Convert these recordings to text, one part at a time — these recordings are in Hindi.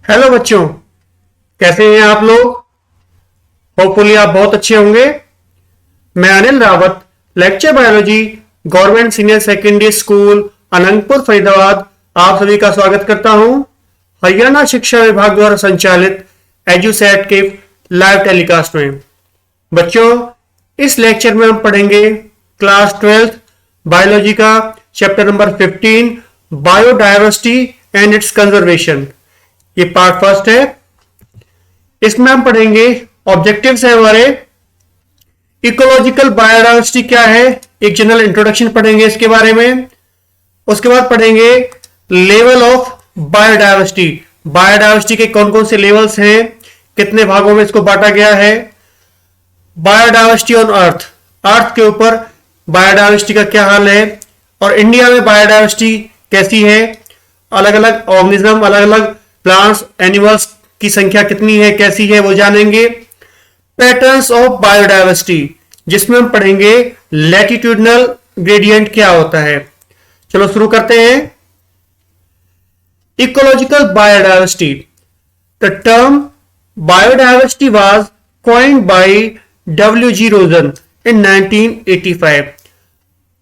हेलो बच्चों, कैसे हैं आप लोग। होपफुली आप बहुत अच्छे होंगे। मैं Anil Rawat, lecture biology, government senior secondary school Anantapur Faridabad, आप सभी का स्वागत करता हूं हरियाणा शिक्षा विभाग द्वारा संचालित एजुसेट के लाइव टेलीकास्ट में। बच्चों, इस लेक्चर में हम पढ़ेंगे क्लास 12 बायोलॉजी का chapter number 15 biodiversity and it's conservation. ये पार्ट फर्स्ट है। इसमें हम पढ़ेंगे ऑब्जेक्टिव्स है हमारे। इकोलॉजिकल बायोडायवर्सिटी क्या है, एक जनरल इंट्रोडक्शन पढ़ेंगे इसके बारे में। उसके बाद पढ़ेंगे लेवल ऑफ बायोडायवर्सिटी। बायोडायवर्सिटी के कौन कौन से लेवल्स हैं, कितने भागों में इसको बांटा गया है। बायोडायवर्सिटी ऑन अर्थ, अर्थ के ऊपर बायोडायवर्सिटी का क्या हाल है, और इंडिया में बायोडायवर्सिटी कैसी है। अलग अलग ऑर्गेनिज्म, अलग अलग प्लांट्स, एनिमल्स की संख्या कितनी है, कैसी है, वो जानेंगे। पैटर्न्स ऑफ बायोडायवर्सिटी, जिसमें हम पढ़ेंगे लैटिट्यूडनल ग्रेडियंट क्या होता है। चलो शुरू करते हैं। Ecological biodiversity, the term biodiversity was coined bye W.G. रोजन इन 1985।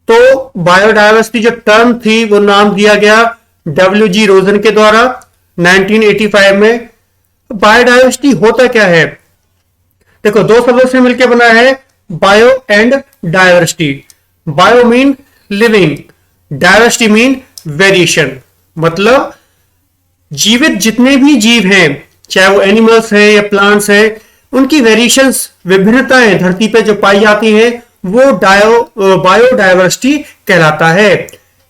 तो बायोडायवर्सिटी जो टर्म थी वो नाम दिया गया W.G. रोजन के द्वारा 1985 में। बायोडायवर्सिटी होता क्या है, देखो दो शब्दों से मिलकर बना है, bio and diversity. Bio mean living, diversity mean variation. मतलब जीवित जितने भी जीव हैं, चाहे वो एनिमल्स हैं या प्लांट्स हैं, उनकी वेरिएशंस, विभिन्नताएं धरती पे जो पाई जाती हैं, वो बायोडायवर्सिटी कहलाता है।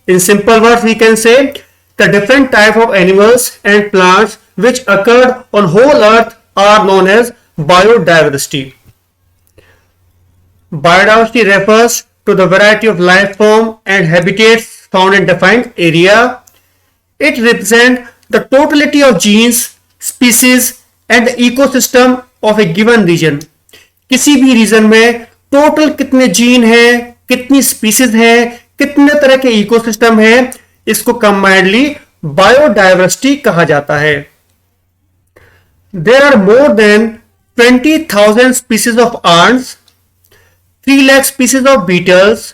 In simple words we can say the different type of animals and plants which occurred on whole earth are known as biodiversity. Biodiversity refers to the variety of life form and habitats found in defined area. It represents the totality of genes, species and the ecosystem of a given region. किसी भी रीजन में टोटल कितने जीन हैं, कितनी स्पीसीज हैं, कितने तरह के इकोसिस्टम हैं, इसको कंबाइंडली बायोडायवर्सिटी कहा जाता है। There are more than 20,000 species of ants, 3 lakh species of beetles,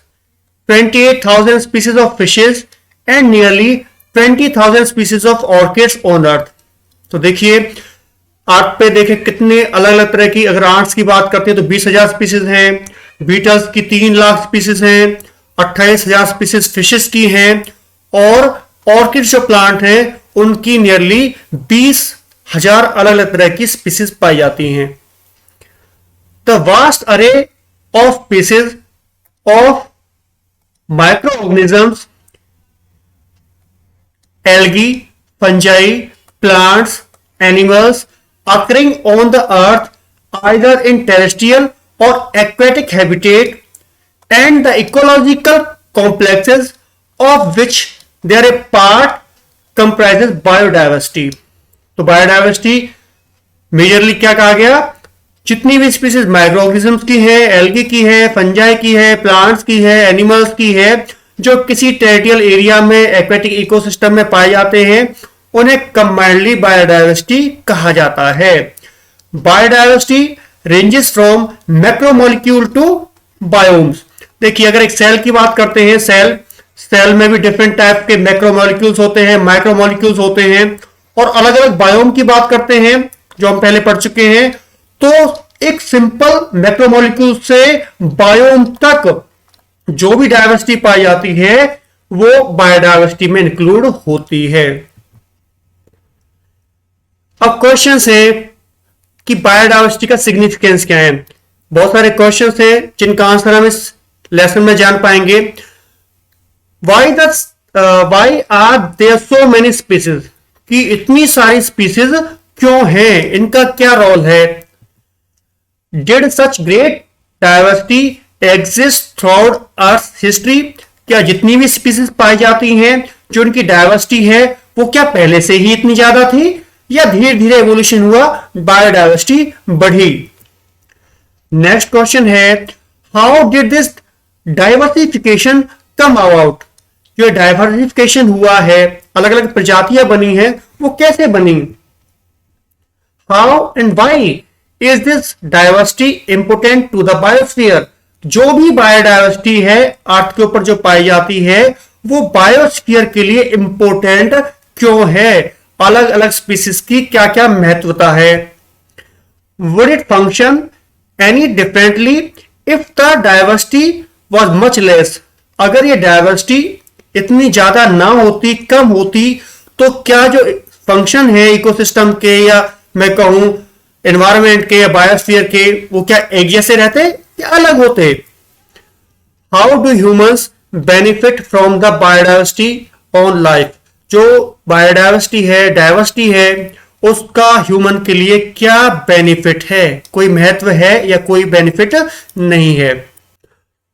28,000 species of fishes and nearly 20,000 species of orchids on earth. तो देखिए अर्थ पे देखें कितने अलग अलग तरह की, अगर आंट्स की बात करते हैं तो 20,000 स्पीसीज हैं, बीटल्स की 3 लाख स्पीसीज हैं, 28,000 स्पीसीज फिशेस की हैं, और ऑर्किड जो प्लांट है उनकी नियरली 20,000 अलग अलग तरह की स्पीसीज पाई जाती हैं। द वास्ट अरे of species of micro organisms, algae, fungi, plants, animals occurring on the earth either in terrestrial or aquatic habitat and the ecological complexes of which they are a part comprises biodiversity। तो बायोडायवर्सिटी मेजरली क्या कहा गया, जितनी भी स्पीसीज माइक्रो ऑर्गेनिजम्स की है, एल्गी की है, फंजाई की है, प्लांट्स की है, एनिमल्स की है, जो किसी टेरिटोरियल एरिया में, एक्वेटिक इकोसिस्टम में पाए जाते हैं, उन्हें कंबाइंडली बायोडायवर्सिटी कहा जाता है। Biodiversity ranges from macromolecule to biomes. देखिए अगर एक सेल की बात करते हैं, सेल में भी डिफरेंट टाइप के मैक्रोमोलिक्यूल्स होते हैं, माइक्रोमोलिक्यूल्स होते हैं, और अलग अलग बायोम की बात करते हैं जो हम पहले पढ़ चुके हैं। तो एक सिंपल मैक्रोमोलिक्यूल से बायोम तक जो भी डायवर्सिटी पाई जाती है वो बायोडायवर्सिटी में इंक्लूड होती है। अब क्वेश्चन है कि बायोडायवर्सिटी का सिग्निफिकेंस क्या है। बहुत सारे क्वेश्चन है जिनका आंसर हम इस लेसन में जान पाएंगे। Why are there so many species, कि इतनी सारी स्पीसीज क्यों हैं, इनका क्या रोल है। Did such great diversity exist throughout earth history, क्या जितनी भी स्पीसीज पाई जाती हैं, जो उनकी डायवर्सिटी है, वो क्या पहले से ही इतनी ज्यादा थी या धीरे धीरे एवोल्यूशन हुआ, बायोडायवर्सिटी बढ़ी। नेक्स्ट क्वेश्चन है, how did this diversification come about, जो डाइवर्सिफिकेशन हुआ है, अलग अलग प्रजातियां बनी हैं, वो कैसे बनी। How and why is this diversity important to the biosphere? जो भी बायोडाइवर्सिटी है अर्थ के ऊपर जो पाई जाती है वो बायोस्फीयर के लिए इंपोर्टेंट क्यों है? अलग अलग स्पीसीज की क्या क्या महत्वता है? Would it function any differently if the diversity was much less? अगर ये डाइवर्सिटी इतनी ज्यादा ना होती, कम होती, तो क्या जो फंक्शन है इकोसिस्टम के या मैं कहूं एनवायरमेंट के या बायोस्फीयर के वो क्या एक जैसे रहते या अलग होते? How do humans benefit from the biodiversity on life? जो बायोडाइवर्सिटी है, डाइवर्सिटी है, उसका ह्यूमन के लिए क्या बेनिफिट है? कोई महत्व है या कोई बेनिफिट नहीं है?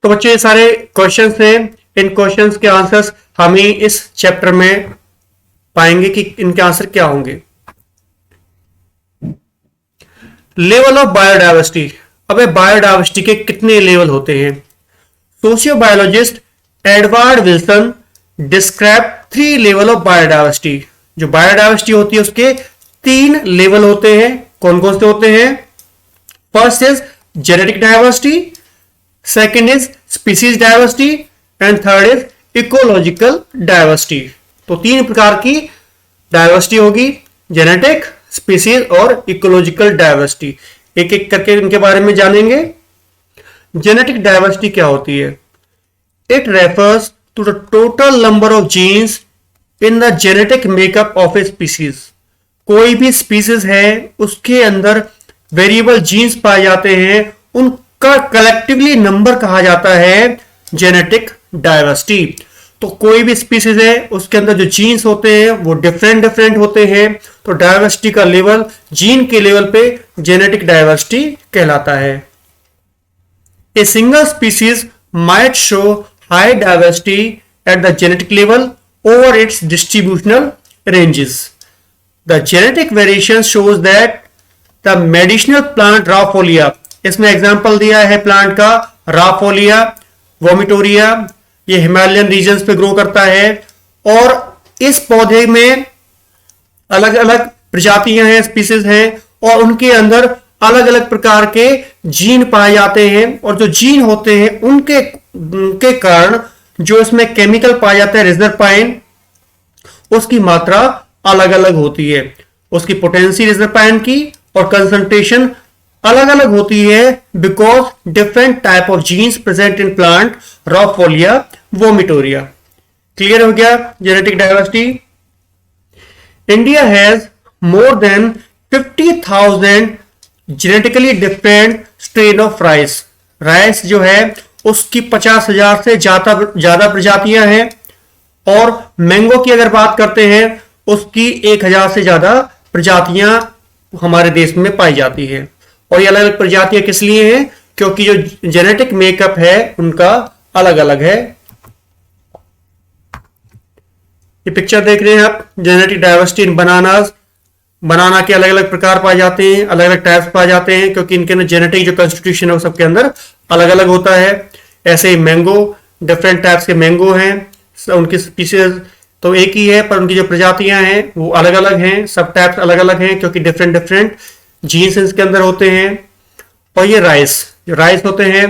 तो बच्चों ये सारे क्वेश्चंस हैं। इन क्वेश्चंस के आंसर्स हम ही इस चैप्टर में पाएंगे कि इनके आंसर क्या होंगे। Level of biodiversity. अबे बायोडाइवर्सिटी के कितने लेवल होते हैं? Socio biologist Edward Wilson describe 3 level of biodiversity. जो बायोडाइवर्सिटी होती है उसके 3 लेवल होते हैं। कौन कौन से होते हैं? First is genetic diversity, second is species diversity and third is ecological diversity. तो 3 प्रकार की डाइवर्सिटी होगी, जेनेटिक, स्पीसीज और इकोलॉजिकल डाइवर्सिटी। एक एक करके इनके बारे में जानेंगे। जेनेटिक डाइवर्सिटी क्या होती है? It refers to the total number of genes in the genetic makeup of a species. कोई भी स्पीसीज है उसके अंदर वेरिएबल जीन्स पाए जाते हैं, उनका कलेक्टिवली नंबर कहा जाता है जेनेटिक डाइवर्सिटी। तो कोई भी स्पीसीज है उसके अंदर जो जीन्स होते हैं वो डिफरेंट डिफरेंट होते हैं, तो डाइवर्सिटी का लेवल जीन के लेवल पे जेनेटिक डाइवर्सिटी कहलाता है। A single species might show high diversity at the genetic level over its distributional ranges. The genetic variation shows that the medicinal plant Rafflesia, इसमें एग्जांपल दिया है प्लांट का राफोलिया वोमिटोरिया, ये हिमालयन रीजन्स पे ग्रो करता है और इस पौधे में अलग अलग प्रजातियां हैं, स्पीसीज हैं और उनके अंदर अलग अलग प्रकार के जीन पाए जाते हैं और जो जीन होते हैं उनके कारण जो इसमें केमिकल पाया जाता है रिजरपाइन, उसकी मात्रा अलग अलग होती है। उसकी पोटेंसी रिजरपाइन की और कंसंट्रेशन अलग अलग होती है because different type of genes present in plant rauvolfia vomitoria. Clear हो गया genetic diversity? India has more than 50,000 genetically different strain of rice. Rice जो है उसकी 50,000 से ज्यादा प्रजातियां हैं और मैंगो की अगर बात करते हैं उसकी 1,000 से ज्यादा प्रजातियां हमारे देश में पाई जाती है। और ये अलग अलग प्रजातियां किस लिए हैं? क्योंकि जो जेनेटिक मेकअप है उनका अलग अलग है। ये पिक्चर देख रहे हैं आप, जेनेटिक डाइवर्सिटी इन बनानास। बनाना के अलग अलग प्रकार पाए जाते हैं, अलग अलग टाइप्स पाए जाते हैं क्योंकि इनके अंदर जेनेटिक जो कंस्टिट्यूशन है वो सबके अंदर अलग अलग होता है। ऐसे ही मैंगो, डिफरेंट टाइप्स के मैंगो हैं, उनकी स्पीसीज तो एक ही है पर उनकी जो प्रजातियां हैं वो अलग अलग हैं, सब टाइप्स अलग अलग हैं क्योंकि डिफरेंट डिफरेंट जीन्स इसके अंदर होते हैं। और ये राइस होते हैं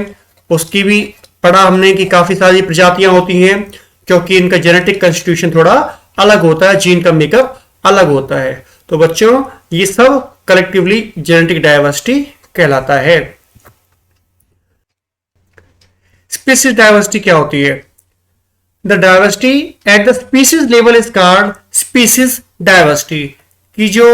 उसकी भी पढ़ा हमने कि काफी सारी प्रजातियां होती हैं क्योंकि इनका जेनेटिक कंस्टिट्यूशन थोड़ा अलग होता है, जीन का मेकअप अलग होता है। तो बच्चों ये सब कलेक्टिवली जेनेटिक डाइवर्सिटी कहलाता है। स्पीसीज डाइवर्सिटी क्या होती है? The diversity at the species level is called species diversity. कि जो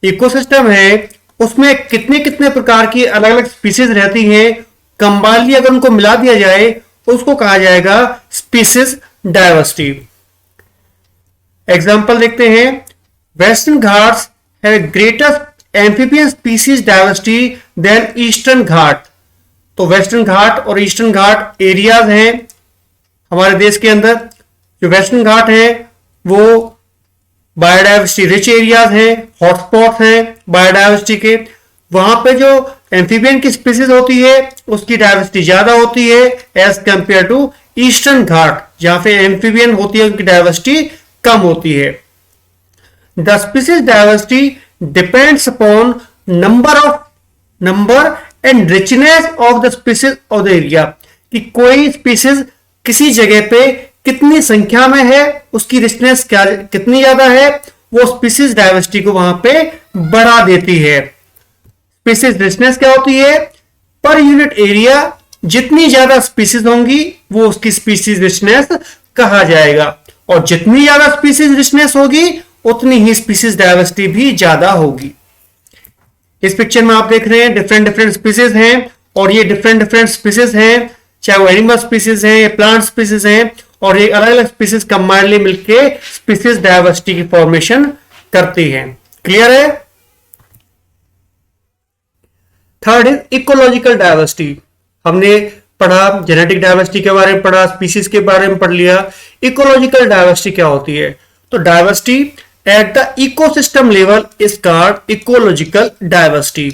इकोसिस्टम है उसमें कितने कितने प्रकार की अलग अलग स्पीसीज रहती हैं, कंबाइनली अगर उनको मिला दिया जाए उसको कहा जाएगा स्पीसीज डाइवर्सिटी। एग्जाम्पल देखते हैं। Western Ghats have greater amphibian species diversity than Eastern Ghat. तो वेस्टर्न घाट और ईस्टर्न घाट एरियाज हैं हमारे देश के अंदर। जो वेस्टर्न घाट है वो बायोडाइवर्सिटी रिच एरियाज हैं, हॉटस्पॉट हैं बायोडाइवर्सिटी के। वहां पे जो एम्फीबियन की स्पीसीज होती है उसकी डाइवर्सिटी ज्यादा होती है एज कंपेयर टू ईस्टर्न घाट जहां पे एम्फीबियन होती है उनकी डाइवर्सिटी कम होती है। The species diversity depends upon number and richness of the species of the area, कि कोई स्पीसीज किसी जगह पे कितनी संख्या में है, उसकी रिचनेस क्या कितनी ज्यादा है, वो स्पीसीज डायवर्सिटी को वहां पे बढ़ा देती है। स्पीसीज रिचनेस क्या होती है? पर यूनिट एरिया जितनी ज्यादा स्पीसीज होंगी वो उसकी स्पीसीज रिचनेस कहा जाएगा, और जितनी ज्यादा स्पीसीज रिचनेस होगी उतनी ही स्पीसीज डायवर्सिटी भी ज्यादा होगी। इस पिक्चर में आप देख रहे हैं डिफरेंट स्पीसीज हैं, और ये डिफरेंट स्पीसीज हैं, चाहे वो एनिमल स्पीसीज हैं या प्लांट स्पीसीज हैं, और ये अलग अलग स्पीसीज कंबाइनली मिलके स्पीसीज डायवर्सिटी की फॉर्मेशन करती हैं। क्लियर है? Third is ecological diversity. हमने पढ़ा जेनेटिक डायवर्सिटी के बारे में पढ़ा, स्पीसीज के बारे में पढ़ लिया। इकोलॉजिकल डायवर्सिटी क्या होती है? तो diversity at the ecosystem level is called ecological diversity.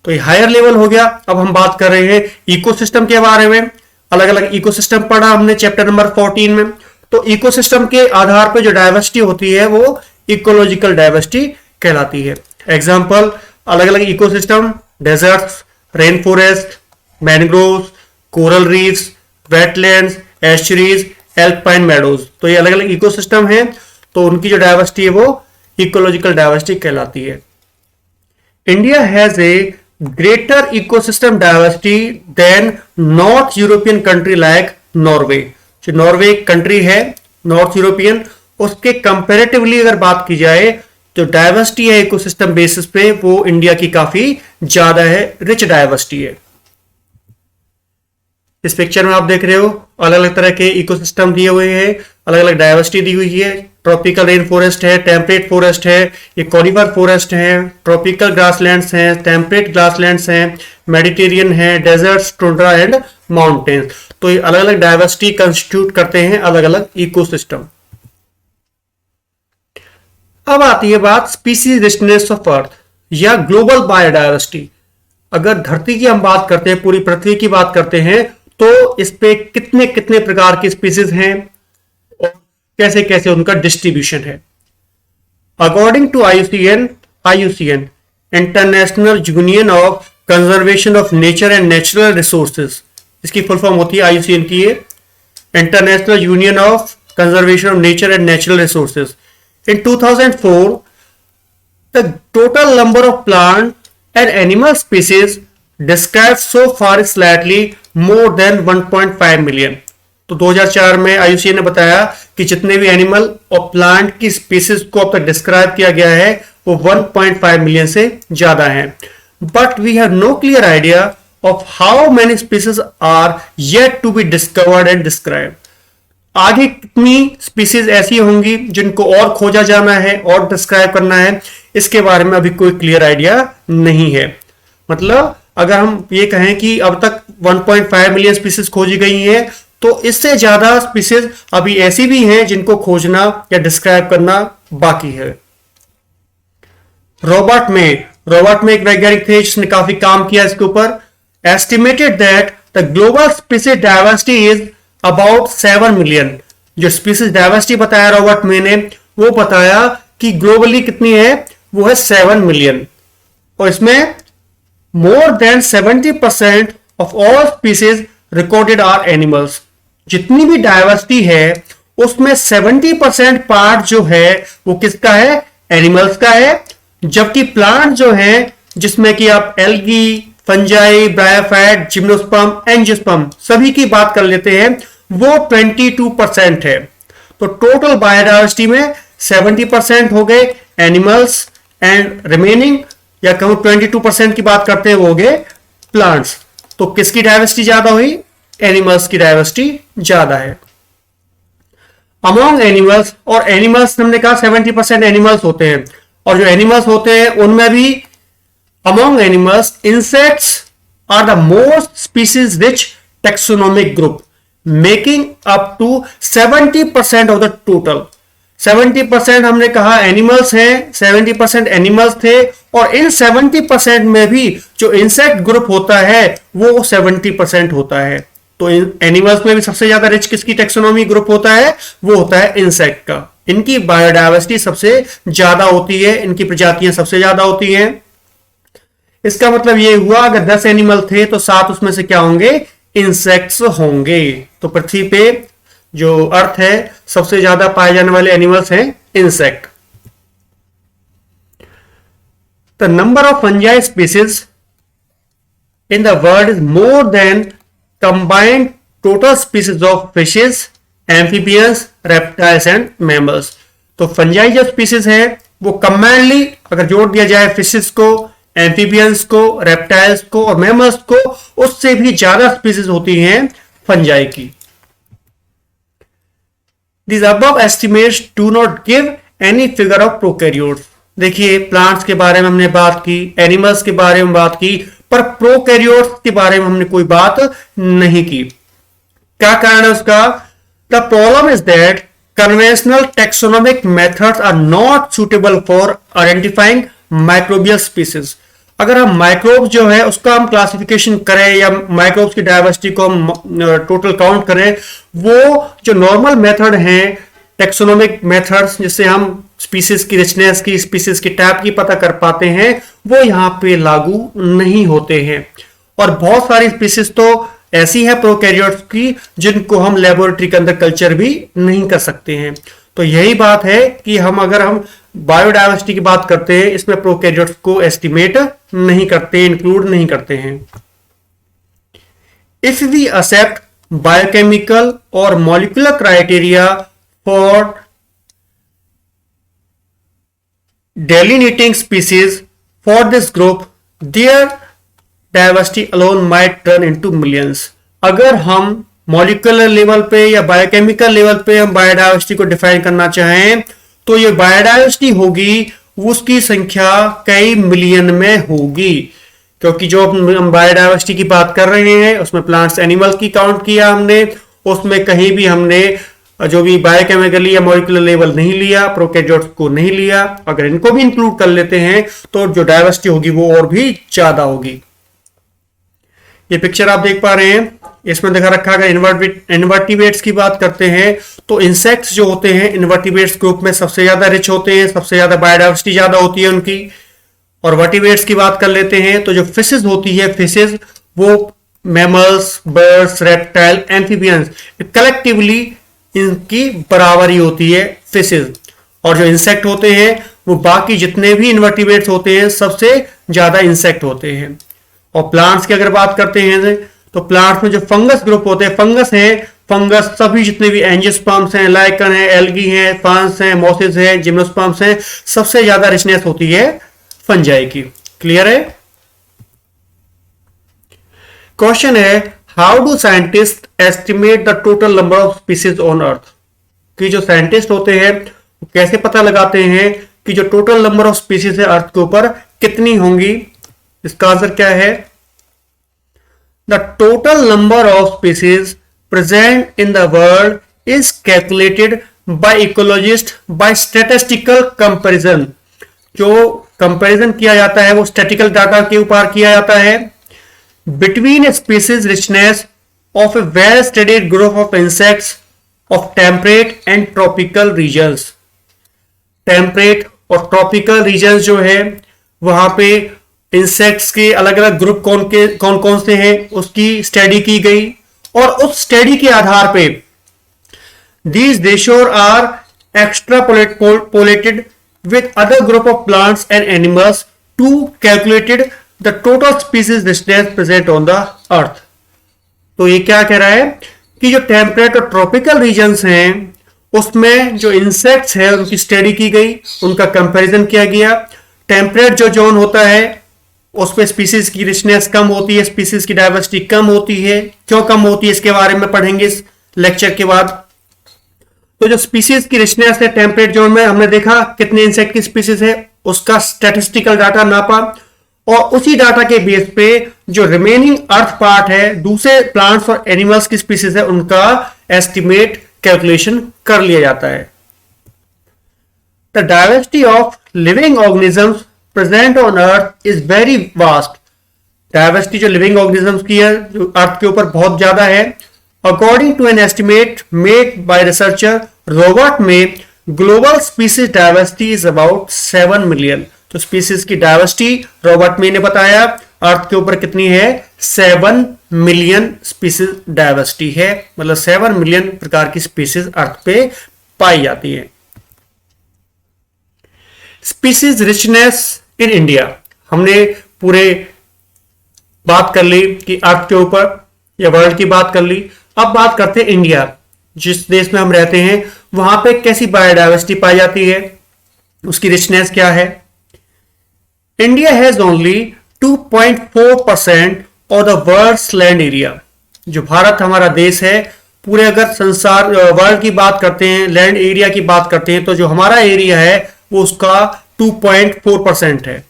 तो ये हायर लेवल हो गया। अब हम बात कर रहे हैं इकोसिस्टम के बारे में। अलग अलग इकोसिस्टम पढ़ा हमने चैप्टर नंबर 14 में। तो इकोसिस्टम के आधार पर जो डायवर्सिटी होती है वो इकोलॉजिकल डायवर्सिटी कहलाती है। एग्जाम्पल अलग अलग ecosystem, deserts, rain forest, mangroves, coral reefs, wetlands, estuaries, alpine meadows. तो ये अलग अलग इकोसिस्टम हैं, तो उनकी जो डायवर्सिटी है वो इकोलॉजिकल डायवर्सिटी कहलाती है। India has a greater ecosystem diversity than north European country like Norway. जो नॉर्वे कंट्री है नॉर्थ यूरोपियन, उसके कंपैरेटिवली अगर बात की जाए तो डायवर्सिटी है इकोसिस्टम बेसिस पे वो इंडिया की काफी ज्यादा है, रिच डायवर्सिटी है। इस पिक्चर में आप देख रहे हो अलग अलग तरह के इकोसिस्टम दिए हुए हैं, अलग अलग डायवर्सिटी दी हुई है। ट्रॉपिकल रेन फॉरेस्ट है, टेम्परेट फॉरेस्ट है, ये कॉनिफर फॉरेस्ट है, ट्रॉपिकल ग्रासलैंड्स हैं, टेम्परेट ग्रासलैंड्स हैं, मेडिटेरियन है, डेजर्ट्स, टुंड्रा एंड माउंटेन्स। तो ये अलग अलग डायवर्सिटी कंस्टिट्यूट करते हैं अलग अलग इकोसिस्टम। अब आती है बात स्पीसीज रिचनेस ऑफ अर्थ या ग्लोबल बायोडायवर्सिटी। अगर धरती की हम बात करते हैं, पूरी पृथ्वी की बात करते हैं, तो इस पे कितने कितने प्रकार की स्पीसीज हैं और कैसे कैसे उनका डिस्ट्रीब्यूशन है। According to IUCN International Union of Conservation of Nature and Natural Resources, इसकी फुल फॉर्म होती है आईयूसीएन की, International Union of Conservation of Nature and Natural Resources. In 2004, the total number of plant and animal species described so far is slightly more than 1.5 million. तो 2004 में IUCN ने बताया कि जितने भी एनिमल और प्लांट की स्पीसीज को अब तक डिस्क्राइब किया गया है वो 1.5 मिलियन से ज्यादा है। But we have no clear idea of how many species are yet to be discovered and described. आगे कितनी स्पीसीज ऐसी होंगी जिनको और खोजा जाना है और डिस्क्राइब करना है, इसके बारे में अभी कोई क्लियर आइडिया नहीं है। मतलब अगर हम ये कहें कि अब तक 1.5 मिलियन स्पीसीज खोजी गई हैं, तो इससे ज्यादा स्पीसीज अभी ऐसी भी हैं जिनको खोजना या डिस्क्राइब करना बाकी है। रॉबर्ट में एक वैज्ञानिक थे जिसने काफी काम किया इसके ऊपर। Estimated that the global species diversity is about 7 million. जो स्पीसीज डायवर्सिटी बताया रॉबर्ट मे ने, वो बताया कि ग्लोबली कितनी है, वो है 7 मिलियन। और इसमें more than 70% of all species recorded are animals. जितनी भी डायवर्सिटी है उसमें 70% पार्ट जो है वो किसका है, एनिमल्स का है। जबकि प्लांट जो है जिसमें कि आप algae, fungi, bryophyte, gymnosperm, angiosperm सभी की बात कर लेते हैं, वो 22% है। तो टोटल बायोडायवर्सिटी में 70% हो गए एनिमल्स एंड रिमेनिंग या कहूं 22% की बात करते हैं वो हो गए प्लांट्स। तो किसकी डायवर्सिटी ज्यादा हुई, एनिमल्स की डायवर्सिटी ज्यादा है। अमोंग एनिमल्स, और एनिमल्स हमने कहा 70% एनिमल्स होते हैं, और जो एनिमल्स होते हैं उनमें भी among animals, insects are the most species rich taxonomic group, making up to 70% of the total. 70% हमने कहा एनिमल्स हैं, 70% एनिमल्स थे, और इन 70% में भी जो इंसेक्ट ग्रुप होता है वो 70% होता है। तो एनिमल्स में भी सबसे ज्यादा रिच किसकी टेक्सोनॉमी ग्रुप होता है, वो होता है इंसेक्ट का। इनकी बायोडायवर्सिटी सबसे ज्यादा होती है, इनकी प्रजातियां सबसे ज्यादा होती हैं। इसका मतलब ये हुआ अगर 10 एनिमल थे तो 7 उसमें से क्या होंगे, इंसेक्ट्स होंगे। तो पृथ्वी पे जो अर्थ है सबसे ज्यादा पाए जाने वाले एनिमल्स हैं insect. The number of fungi species in the world is more than combined total species of fishes, amphibians, reptiles and mammals। तो फंजाई जो स्पीसीज है वो कंबाइनली अगर जोड़ दिया जाए फिशेस को, एम्फीबियंस को, रेप्टाइल्स को और मैमल्स को, उससे भी ज्यादा स्पीसीज होती हैं फंजाई की। These above estimates do not give any figure of prokaryotes। देखिए प्लांट्स के बारे में हमने बात की, एनिमल्स के बारे में बात की, पर प्रोकैरियोट्स के बारे में हमने कोई बात नहीं की। क्या कारण है उसका? The problem is that conventional taxonomic methods are not suitable for identifying microbial species. अगर हम माइक्रोब्स जो है उसका हम क्लासिफिकेशन करें या माइक्रोब्स की डायवर्सिटी को हम टोटल काउंट करें, वो जो नॉर्मल मेथड हैं टेक्सोनोमिक मेथड्स जिससे हम स्पीसीज की रिचनेस की, स्पीसीज की टाइप की पता कर पाते हैं, वो यहाँ पे लागू नहीं होते हैं। और बहुत सारी स्पीसीज तो ऐसी है प्रोकैरियोट्स की जिनको हम लेबोरेटरी के अंदर कल्चर भी नहीं कर सकते हैं। तो यही बात है कि अगर हम बायोडायवर्सिटी की बात करते हैं, इसमें प्रोकैरियोट्स को एस्टिमेट नहीं करते, इंक्लूड नहीं करते हैं। इफ वी एक्सेप्ट बायोकेमिकल और molecular criteria for delineating species for this group, their diversity alone might turn into millions। अगर हम मॉलिक्यूलर लेवल पे या बायोकेमिकल लेवल पे हम बायोडायवर्सिटी को डिफाइन करना चाहें तो ये बायोडायवर्सिटी होगी, उसकी संख्या कई मिलियन में होगी। क्योंकि जो हम बायोडायवर्सिटी की बात कर रहे हैं उसमें प्लांट्स एनिमल की काउंट किया हमने, उसमें कहीं भी हमने जो भी बायोकेमिकली या मॉलिक्यूलर लेवल नहीं लिया, प्रोकैरियोट्स को नहीं लिया। अगर इनको भी इंक्लूड कर लेते हैं तो जो डायवर्सिटी होगी वो और भी ज्यादा होगी। ये पिक्चर आप देख पा रहे हैं, इसमें दिखा रखा है अगर इनवर्टिब्रेट्स की बात करते हैं तो इंसेक्ट्स जो होते हैं इनवर्टिब्रेट्स ग्रुप में सबसे ज्यादा रिच होते हैं, सबसे ज्यादा बायोडायवर्सिटी ज्यादा होती है उनकी। और वर्टिब्रेट्स की बात कर लेते हैं तो जो फिशेज होती है, फिशेज वो mammals, birds, reptile, amphibians collectively इनकी बराबरी होती है फिशेज। और जो इंसेक्ट होते हैं वो बाकी जितने भी इनवर्टिब्रेट्स होते हैं सबसे ज्यादा इंसेक्ट होते हैं। और प्लांट्स की अगर बात करते हैं तो प्लांट्स में जो फंगस ग्रुप होते हैं, फंगस सभी जितने भी एंजियोस्पर्म्स हैं, लाइकन है, एल्गी हैं, फर्न्स हैं, मॉसेस हैं, जिम्नोस्पर्म्स हैं, सबसे ज्यादा रिचनेस होती है फंजाई की। क्लियर है? क्वेश्चन है how do scientist estimate the total number of species on earth. कि जो साइंटिस्ट होते हैं वो कैसे पता लगाते हैं कि जो टोटल नंबर ऑफ स्पीसीज है अर्थ के ऊपर कितनी होंगी? इसका आंसर क्या है? The total number of species present in the world is calculated by ecologist by statistical comparison. जो कंपैरिजन किया जाता है वो स्टैटिकल डाटा के ऊपर किया जाता है between a species richness of a well studied group of insects of temperate and tropical regions। temperate और tropical regions जो है वहां पे इंसेक्ट्स के अलग अलग ग्रुप कौन कौन से हैं उसकी स्टडी की गई और उस स्टडी के आधार पे these ratios are extrapolated with other group of plants and animals to calculated the total species richness present on the earth। तो ये क्या कह रहा है कि जो टेम्परेट और ट्रॉपिकल रीजन्स हैं उसमें जो इंसेक्ट्स है उनकी स्टडी की गई, उनका कंपैरिजन किया गया। टेम्परेट जो जोन होता है उसमें स्पीसीज की रिचनेस कम होती है, स्पीसीज की डायवर्सिटी कम होती है। क्यों कम होती है इसके बारे में पढ़ेंगे इस लेक्चर के बाद। तो जो स्पीसीज की रिचनेस है टेम्परेट जोन में हमने देखा कितने इंसेक्ट की स्पीसीज है, उसका स्टैटिस्टिकल डाटा नापा और उसी डाटा के बेस पे जो रिमेनिंग अर्थ पार्ट है दूसरे प्लांट्स और एनिमल्स की स्पीसीज है उनका एस्टिमेट कैलकुलेशन कर लिया जाता है। The diversity of living organisms present on earth is very vast. Diversity जो लिविंग ऑर्गेनिजम्स की है जो अर्थ के ऊपर बहुत ज्यादा है। According to an estimate made by researcher Robert May global species diversity is about 7 million. तो स्पीसीज की डायवर्सिटी रॉबर्ट मे ने बताया अर्थ के ऊपर कितनी है, 7 मिलियन स्पीसीज डायवर्सिटी है, मतलब 7 मिलियन प्रकार की स्पीसीज अर्थ पे पाई जाती है। स्पीसीज रिचनेस इन इंडिया, हमने पूरे बात कर ली कि अर्थ के ऊपर या वर्ल्ड की बात कर ली। अब बात करते हैं इंडिया, जिस देश में हम रहते हैं वहां पे कैसी बायोडायवर्सिटी पाई जाती है, उसकी रिचनेस क्या है। India has only 2.4% of the world's land area. जो भारत हमारा देश है, पूरे अगर संसार वर्ल्ड की बात करते हैं, लैंड एरिया की बात करते हैं, तो जो हमारा एरिया है वो उसका 2.4% है।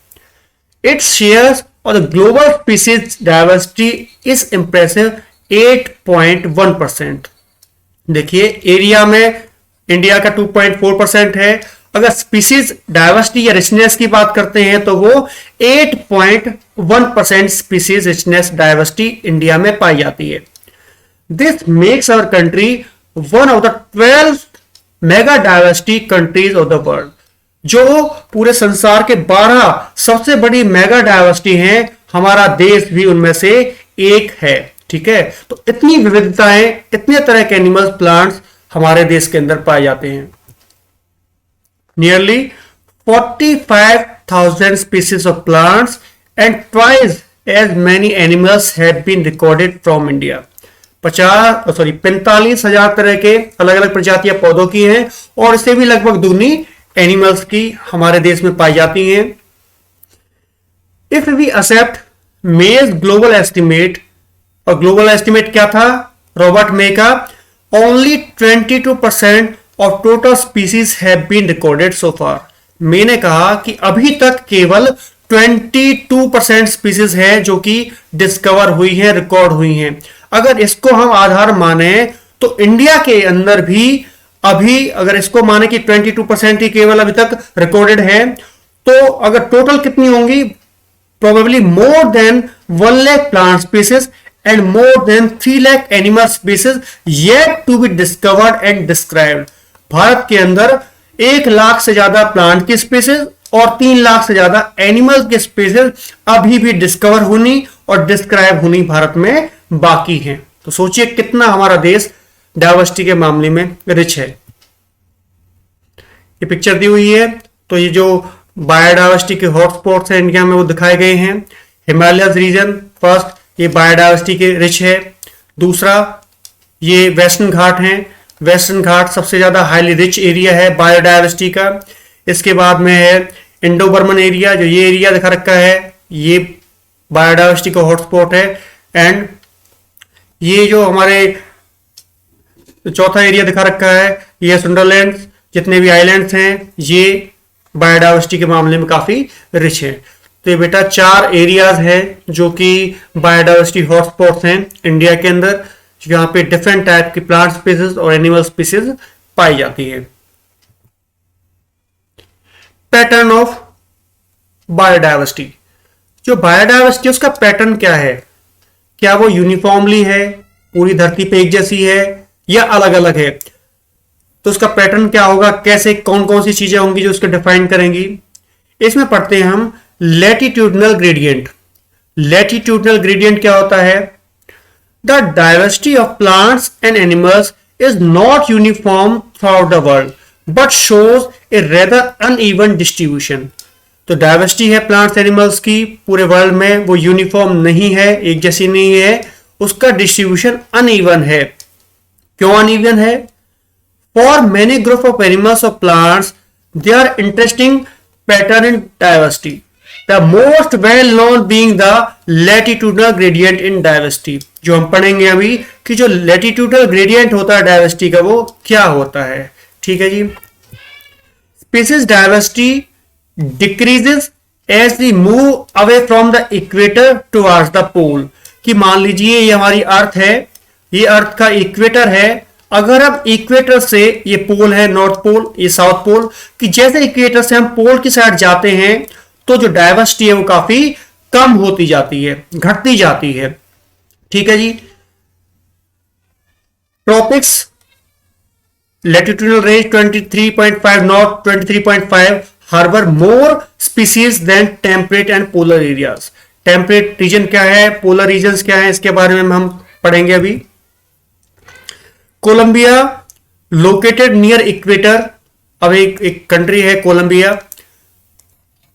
इट्स शेयर्स और the global species diversity is impressive 8.1%। देखिए एरिया में इंडिया का 2.4% है, अगर स्पीसीज डायवर्सिटी या रिचनेस की बात करते हैं तो वो 8.1% स्पीसीज रिचनेस डायवर्सिटी इंडिया में पाई जाती है। This makes our country one of the 12 mega diversity countries of the world. जो पूरे संसार के 12 सबसे बड़ी मेगा डायवर्सिटी हैं, हमारा देश भी उनमें से एक है। ठीक है, तो इतनी विविधताएं, इतने तरह के एनिमल्स, प्लांट्स हमारे देश के अंदर पाए जाते हैं। Nearly 45,000 species of plants and twice as many animals have been recorded from India. 45,000 तरह के अलग अलग प्रजातियां पौधों की हैं और इससे भी लगभग दुगनी एनिमल्स की हमारे देश में पाई जाती हैं। If we accept May's global estimate, और ग्लोबल एस्टिमेट क्या था रॉबर्ट मे का, only 22% of total species have been recorded so far. May ने कहा कि अभी तक केवल 22% स्पीसीज है जो कि डिस्कवर हुई है, रिकॉर्ड हुई हैं। अगर इसको हम आधार माने तो इंडिया के अंदर भी अभी अगर इसको माने कि 22% ही केवल अभी तक रिकॉर्डेड है, तो अगर टोटल कितनी होंगी, probably more than 1 lakh plant species and more than 3 lakh animal species yet to be discovered and described। Bharat के अंदर 1 लाख से ज्यादा प्लांट की स्पीसीज और 3 लाख से ज्यादा एनिमल की स्पीसीज अभी भी डिस्कवर होनी और डिस्क्राइब होनी भारत में बाकी हैं। तो सोचिए कितना हमारा देश डायवर्सिटी के मामले में रिच है। ये पिक्चर दी हुई है, तो ये जो बायोडायवर्सिटी के हॉटस्पॉट्स हैं इंडिया में वो दिखाए गए हैं। हिमालय रीजन फर्स्ट, ये बायोडायवर्सिटी के रिच है। दूसरा ये वेस्टर्न घाट हैं, वेस्टर्न घाट सबसे ज्यादा हाईली रिच एरिया है बायोडायवर्सिटी का। इसके बाद में है इंडो बर्मन एरिया, जो ये एरिया दिखा रखा है ये बायोडायवर्सिटी का हॉटस्पॉट है। एंड ये जो हमारे चौथा एरिया दिखा रखा है ये सुंदरलैंड, जितने भी आइलैंड्स हैं ये बायोडायवर्सिटी के मामले में काफी रिच है। तो ये बेटा 4 एरियाज है जो कि बायोडायवर्सिटी हॉटस्पॉट्स हैं इंडिया के अंदर, जहां पे डिफरेंट टाइप की प्लांट स्पीसीज और एनिमल स्पीसीज पाई जाती है। पैटर्न ऑफ बायोडायवर्सिटी, जो बायोडायवर्सिटी उसका पैटर्न क्या है, क्या वो यूनिफॉर्मली है, पूरी धरती पे एक जैसी है या अलग अलग है। तो उसका पैटर्न क्या होगा, कैसे कौन कौन सी चीजें होंगी जो उसको डिफाइन करेंगी। इसमें पढ़ते हैं हम लैटिट्यूडनल ग्रेडियंट। लैटिट्यूडनल ग्रेडियंट क्या होता है, the diversity of plants and animals is not uniform throughout the world but shows A rather uneven distribution. तो डायवर्सिटी है प्लांट्स एनिमल्स की पूरे वर्ल्ड में, वो यूनिफॉर्म नहीं है, एक जैसी नहीं है, उसका डिस्ट्रीब्यूशन अनइवन है। क्यों अनइवन है, for many group of animals और plants they are interesting pattern in diversity, the most well known being the latitudinal gradient in diversity. जो हम पढ़ेंगे अभी कि जो लैटिट्यूडनल ग्रेडियंट होता है डायवर्सिटी का वो क्या होता है। ठीक है जी। Species diversity decreases as we move away from the equator towards the pole. कि मान लीजिए ये हमारी अर्थ है, ये अर्थ का इक्वेटर है, अगर अब इक्वेटर से ये पोल है नॉर्थ पोल, ये साउथ पोल, कि जैसे इक्वेटर से हम पोल की साइड जाते हैं तो जो डायवर्सिटी है वो काफी कम होती जाती है, घटती जाती है। ठीक है जी। Tropics latitudinal range 23.5 north 23.5 harbor more species than temperate and polar areas. Temperate region क्या है, पोलर रीजन्स क्या है, इसके बारे में हम पढ़ेंगे अभी. Colombia located near equator. अब एक कंट्री है कोलंबिया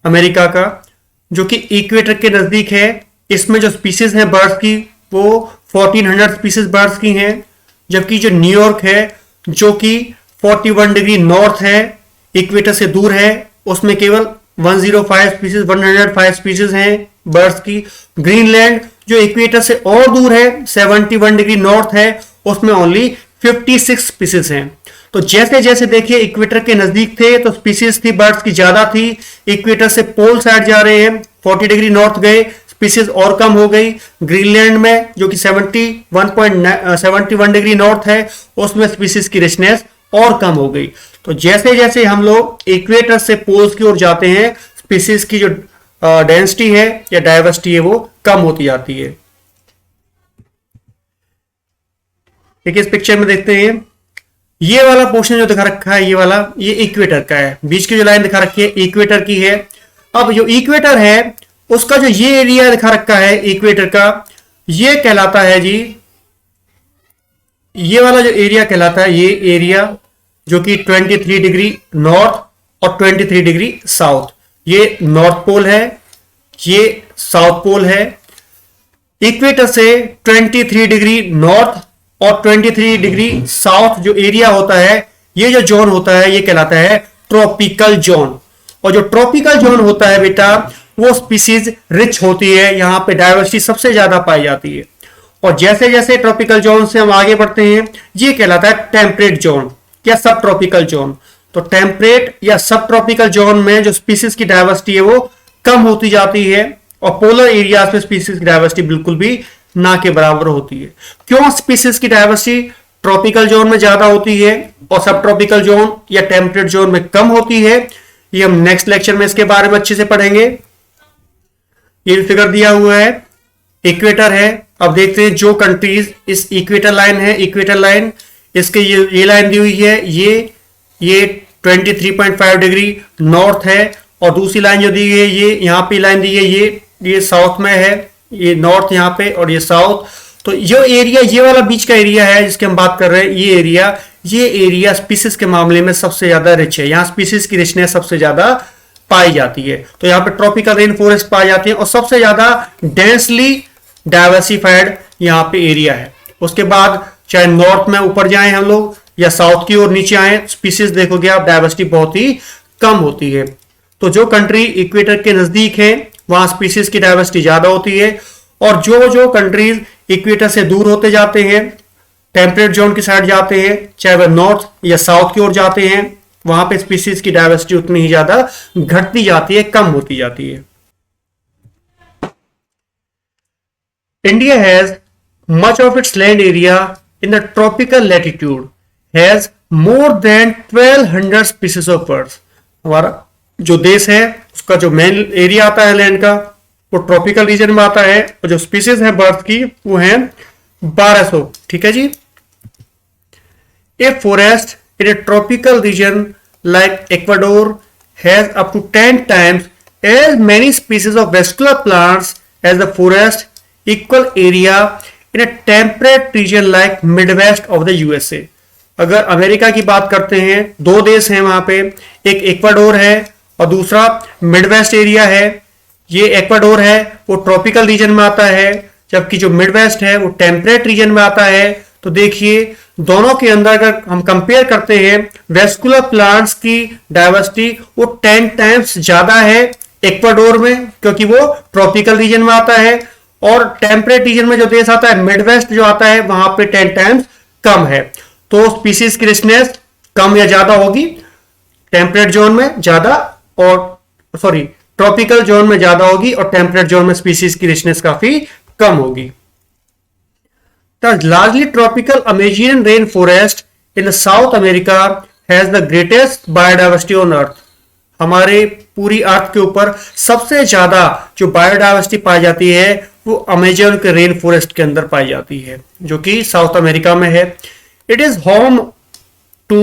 अमेरिका का, जो कि इक्वेटर के नजदीक है. इसमें जो स्पीसीज हैं बर्ड्स की वो 1400 स्पीसीज बर्ड्स की हैं, जबकि जो न्यूयॉर्क है जो कि 41 डिग्री नॉर्थ है, इक्वेटर से दूर है, उसमें केवल 105 स्पीसीज 105 स्पीसीज हैं बर्ड्स की. ग्रीनलैंड जो इक्वेटर से और दूर है 71 डिग्री नॉर्थ है, उसमें ओनली 56 स्पीसीज हैं. तो जैसे जैसे देखिए इक्वेटर के नजदीक थे तो स्पीसीज थी बर्ड्स की ज्यादा थी. इक्वेटर से पोल साइड जा रहे हैं, 40 डिग्री नॉर्थ गए, स्पीसीज और कम हो गई. ग्रीनलैंड में जो कि 71 डिग्री नॉर्थ है, उसमें स्पीसीज की रिचनेस और कम हो गई. तो जैसे जैसे हम लोग इक्वेटर से पोल्स की ओर जाते हैं, स्पीसीज की जो डेंसिटी है या डाइवर्सिटी है वो कम होती जाती है. देखिए इस पिक्चर में देखते हैं, ये वाला पोर्शन जो दिखा रखा है, ये वाला ये इक्वेटर का है. बीच की जो लाइन दिखा रखी है इक्वेटर की है. अब जो इक्वेटर है उसका जो ये एरिया दिखा रखा है इक्वेटर का, ये कहलाता है जी, ये वाला जो एरिया कहलाता है, ये एरिया जो कि 23 डिग्री नॉर्थ और 23 डिग्री साउथ. ये नॉर्थ पोल है, ये साउथ पोल है. इक्वेटर से 23 डिग्री नॉर्थ और 23 डिग्री साउथ जो एरिया होता है, ये जो जोन होता है, ये कहलाता है ट्रॉपिकल जोन. और जो ट्रॉपिकल जोन होता है बेटा, वो स्पीसीज रिच होती है, यहां पे डाइवर्सिटी सबसे ज्यादा पाई जाती है. और जैसे जैसे ट्रॉपिकल जोन से हम आगे बढ़ते हैं, ये कहलाता है टेम्परेट जोन या सब ट्रॉपिकल जोन. तो टेम्परेट या सब ट्रॉपिकल जोन में जो स्पीसीज की डाइवर्सिटी है वो कम होती जाती है, और पोलर एरियाज में स्पीसीज की डाइवर्सिटी बिल्कुल भी ना के बराबर होती है. क्यों स्पीसीज की डाइवर्सिटी ट्रॉपिकल जोन में ज्यादा होती है और सब ट्रॉपिकल जोन या टेम्परेट जोन में कम होती है, ये हम नेक्स्ट लेक्चर में इसके बारे में अच्छे से पढ़ेंगे. ये भी फिगर दिया हुआ है, इक्वेटर है. अब देखते हैं जो कंट्रीज, इस इक्वेटर लाइन है, इक्वेटर लाइन, इसके ये लाइन दी हुई है, ये 23.5 डिग्री नॉर्थ है, और दूसरी लाइन जो दी है ये यहाँ पे लाइन दी है, ये साउथ में है, ये नॉर्थ यहाँ पे और ये साउथ. तो जो एरिया, ये वाला बीच का एरिया है जिसकी हम बात कर रहे हैं, ये एरिया स्पीसीज के मामले में सबसे ज्यादा रिच है. यहाँ स्पीसीज की रिचनेस सबसे ज्यादा पाई जाती है. तो यहाँ पे ट्रॉपिकल रेन फॉरेस्ट पाई जाती है और सबसे ज्यादा डेंसली डाइवर्सिफाइड यहाँ पे एरिया है. उसके बाद चाहे नॉर्थ में ऊपर जाएं हम लोग या साउथ की ओर नीचे आए, स्पीसीज देखोगे आप डाइवर्सिटी बहुत ही कम होती है. तो जो कंट्री इक्वेटर के नजदीक है वहां स्पीसीज की डाइवर्सिटी ज्यादा होती है, और जो कंट्रीज इक्वेटर से दूर होते जाते हैं, टेम्परेट जोन की साइड जाते हैं, चाहे वह नॉर्थ या साउथ की ओर जाते हैं, वहां पे स्पीसीज की डाइवर्सिटी उतनी ही ज्यादा घटती जाती है, कम होती जाती है. India has much of its land area in the tropical latitude has more then 1200 species of birds. हमारा जो देश है उसका जो मेन एरिया आता है लैंड का, वो ट्रॉपिकल रीजन में आता है, और जो स्पीसीज है बर्ड्स की वो है 1200. ठीक है जी. A forest in a tropical region like Ecuador has up to 10 times as many species of vascular plants as the forest equal area in a temperate region like Midwest of the USA. अगर अमेरिका की बात करते हैं, दो देश हैं वहां पे, एक इक्वाडोर है और दूसरा मिडवेस्ट एरिया है. ये इक्वाडोर है वो ट्रॉपिकल रीजन में आता है, जबकि जो मिडवेस्ट है वो टेम्परेट रीजन में आता है. तो देखिए दोनों के अंदर अगर हम कंपेयर करते हैं, वेस्कुलर प्लांट्स की डाइवर्सिटी वो 10 टाइम्स ज्यादा है इक्वाडोर में, क्योंकि वो ट्रॉपिकल रीजन में आता है, और टेम्परेट रीजन में जो देश आता है मिडवेस्ट जो आता है वहां पे 10 टाइम्स कम है. तो स्पीसीज की रिचनेस कम या ज्यादा होगी, टेम्परेट जोन में ज्यादा, और सॉरी ट्रॉपिकल जोन में ज्यादा होगी, और टेम्परेट जोन में स्पीसीज की रिचनेस काफी कम होगी. The largely tropical Amazonian rainforest in the South America has the greatest biodiversity on Earth. हमारे पूरी अर्थ के ऊपर सबसे ज्यादा जो बायोडाइवर्सिटी पाई जाती है वो अमेजन के रेन फॉरेस्ट के अंदर पाई जाती है, जो कि साउथ अमेरिका में है. It is home to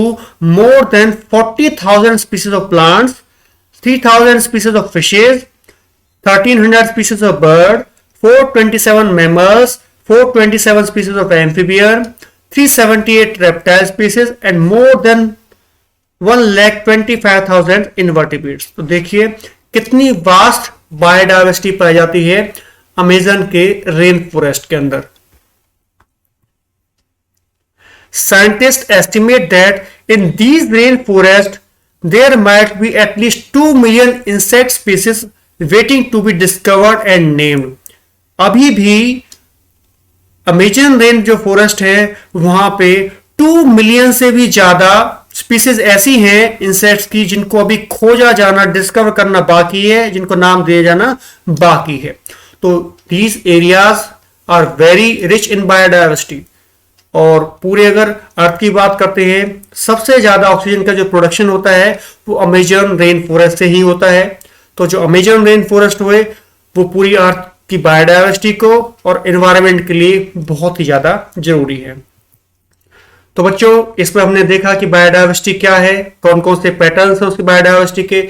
more than 40,000 species of plants, 3,000 species of fishes, 1,300 species of bird, 427 mammals, 427 species of amphibian, 378 reptile species and more than 1,25,000 invertebrates। तो देखिए कितनी वास्ट बायोडाइवर्सिटी पाई जाती है अमेजन के रेन फॉरेस्ट के अंदर। Scientists estimate that in these rainforests there might be at least 2 million insect species waiting to be discovered and named। अभी भी अमेजन रेन जो फॉरेस्ट है वहां पे 2 मिलियन से भी ज्यादा स्पीसीज ऐसी हैं इंसेक्ट्स की जिनको अभी खोजा जाना, डिस्कवर करना बाकी है, जिनको नाम दिया जाना बाकी है। तो these areas are very rich in biodiversity. और पूरे अगर अर्थ की बात करते हैं, सबसे ज्यादा ऑक्सीजन का जो प्रोडक्शन होता है वो अमेजन रेन फॉरेस्ट से ही होता है। तो जो अमेजन रेन फॉरेस्ट हुए वो पूरी अर्थ की बायोडाइवर्सिटी को और एनवायरनमेंट के लिए बहुत ही ज्यादा जरूरी है। तो बच्चों इसमें हमने देखा कि बायोडाइवर्सिटी क्या है, कौन कौन से पैटर्न्स हैं उसकी बायोडाइवर्सिटी के,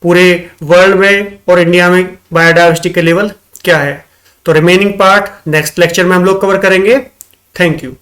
पूरे वर्ल्ड में और इंडिया में बायोडाइवर्सिटी के लेवल क्या है। तो रिमेनिंग पार्ट नेक्स्ट लेक्चर में हम लोग कवर करेंगे। Thank you.